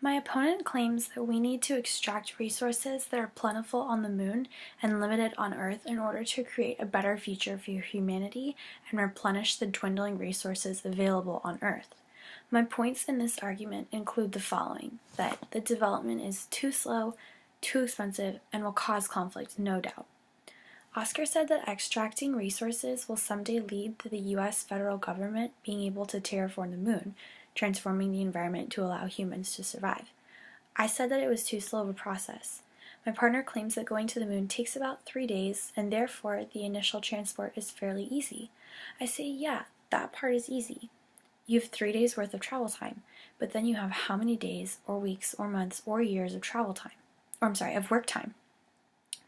My opponent claims that we need to extract resources that are plentiful on the moon and limited on Earth in order to create a better future for humanity and replenish the dwindling resources available on Earth. My points in this argument include the following: that the development is too slow, too expensive, and will cause conflict, no doubt. Oscar said that extracting resources will someday lead to the U.S. federal government being able to terraform the moon, transforming the environment to allow humans to survive. I said that it was too slow of a process. My partner claims that going to the moon takes about 3 days, and therefore the initial transport is fairly easy. I say, yeah, that part is easy. You have 3 days worth of travel time, but then you have how many days, or weeks, or months, or years of of work time.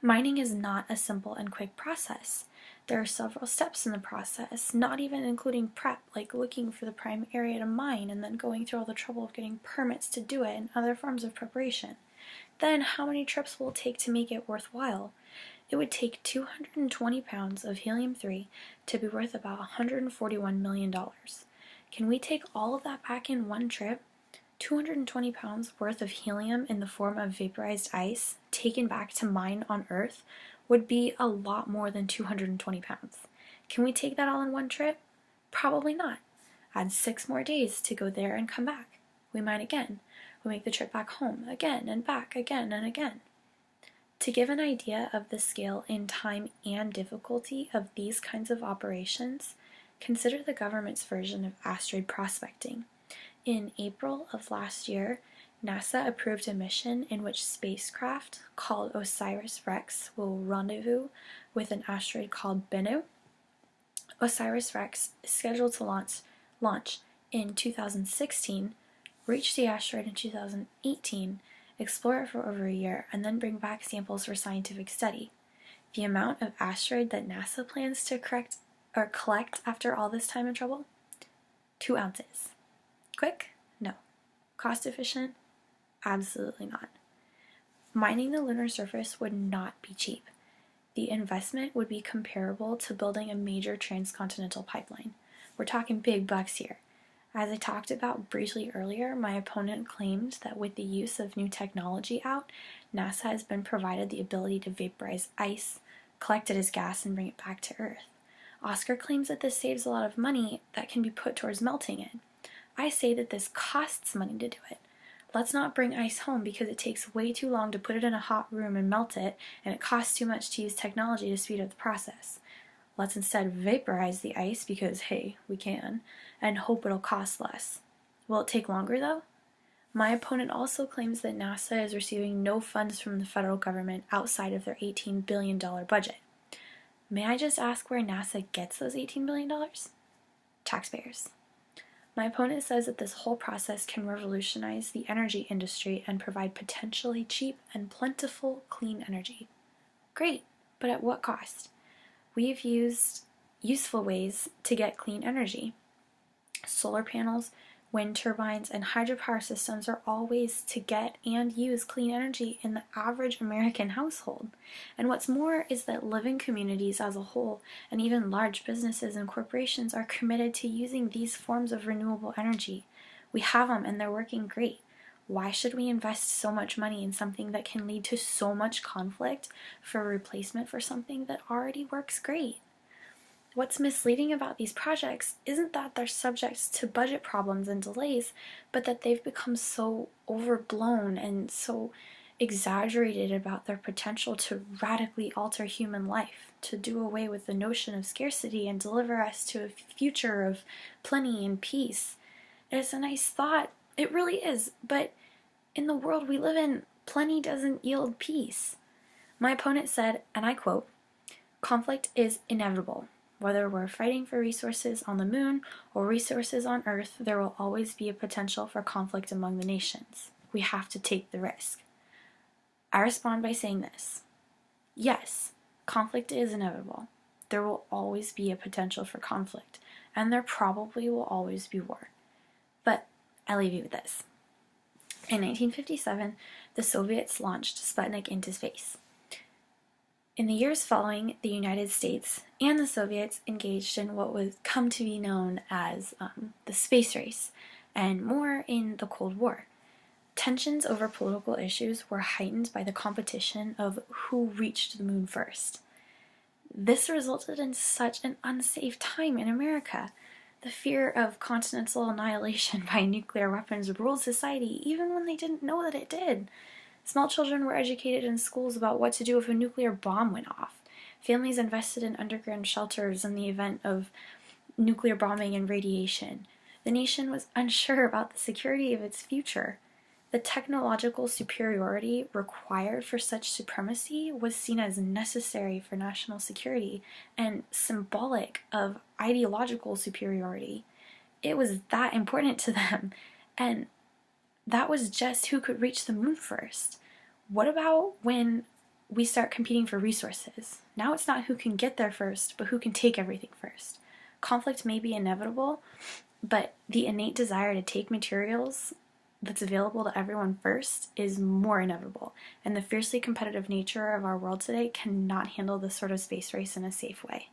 Mining is not a simple and quick process. There are several steps in the process, not even including prep, like looking for the prime area to mine and then going through all the trouble of getting permits to do it and other forms of preparation. Then, how many trips will it take to make it worthwhile? It would take 220 pounds of helium-3 to be worth about $141 million. Can we take all of that back in one trip? 220 pounds worth of helium in the form of vaporized ice taken back to mine on Earth would be a lot more than 220 pounds. Can we take that all in one trip? Probably not. Add 6 more days to go there and come back. We mine again. We make the trip back home, again and back, again and again. To give an idea of the scale in time and difficulty of these kinds of operations, consider the government's version of asteroid prospecting. In April of last year, NASA approved a mission in which spacecraft called OSIRIS-REx will rendezvous with an asteroid called Bennu. OSIRIS-REx is scheduled to launch in 2016, reach the asteroid in 2018, explore it for over a year, and then bring back samples for scientific study. The amount of asteroid that NASA plans to collect after all this time and trouble? 2 ounces. Quick? No. Cost efficient? Absolutely not. Mining the lunar surface would not be cheap. The investment would be comparable to building a major transcontinental pipeline. We're talking big bucks here. As I talked about briefly earlier, my opponent claimed that with the use of new technology out, NASA has been provided the ability to vaporize ice, collect it as gas, and bring it back to Earth. Oscar claims that this saves a lot of money that can be put towards melting it. I say that this costs money to do it. Let's not bring ice home because it takes way too long to put it in a hot room and melt it, and it costs too much to use technology to speed up the process. Let's instead vaporize the ice because, hey, we can, and hope it'll cost less. Will it take longer though? My opponent also claims that NASA is receiving no funds from the federal government outside of their $18 billion budget. May I just ask where NASA gets those $18 billion? Taxpayers. My opponent says that this whole process can revolutionize the energy industry and provide potentially cheap and plentiful clean energy. Great, but at what cost? We've used useful ways to get clean energy. Solar panels, wind turbines, and hydropower systems are all ways to get and use clean energy in the average American household. And what's more is that living communities as a whole, and even large businesses and corporations, are committed to using these forms of renewable energy. We have them and they're working great. Why should we invest so much money in something that can lead to so much conflict for a replacement for something that already works great? What's misleading about these projects isn't that they're subject to budget problems and delays, but that they've become so overblown and so exaggerated about their potential to radically alter human life, to do away with the notion of scarcity and deliver us to a future of plenty and peace. It's a nice thought, it really is, but in the world we live in, plenty doesn't yield peace. My opponent said, and I quote, "Conflict is inevitable. Whether we're fighting for resources on the moon or resources on Earth, there will always be a potential for conflict among the nations. We have to take the risk." I respond by saying this. Yes, conflict is inevitable. There will always be a potential for conflict, and there probably will always be war. But I leave you with this. In 1957, the Soviets launched Sputnik into space. In the years following, the United States and the Soviets engaged in what would come to be known as the space race, and more in the Cold War. Tensions over political issues were heightened by the competition of who reached the moon first. This resulted in such an unsafe time in America. The fear of continental annihilation by nuclear weapons ruled society even when they didn't know that it did. Small children were educated in schools about what to do if a nuclear bomb went off. Families invested in underground shelters in the event of nuclear bombing and radiation. The nation was unsure about the security of its future. The technological superiority required for such supremacy was seen as necessary for national security and symbolic of ideological superiority. It was that important to them, and that was just who could reach the moon first. What about when we start competing for resources? Now it's not who can get there first, but who can take everything first. Conflict may be inevitable, but the innate desire to take materials that's available to everyone first is more inevitable, and the fiercely competitive nature of our world today cannot handle this sort of space race in a safe way.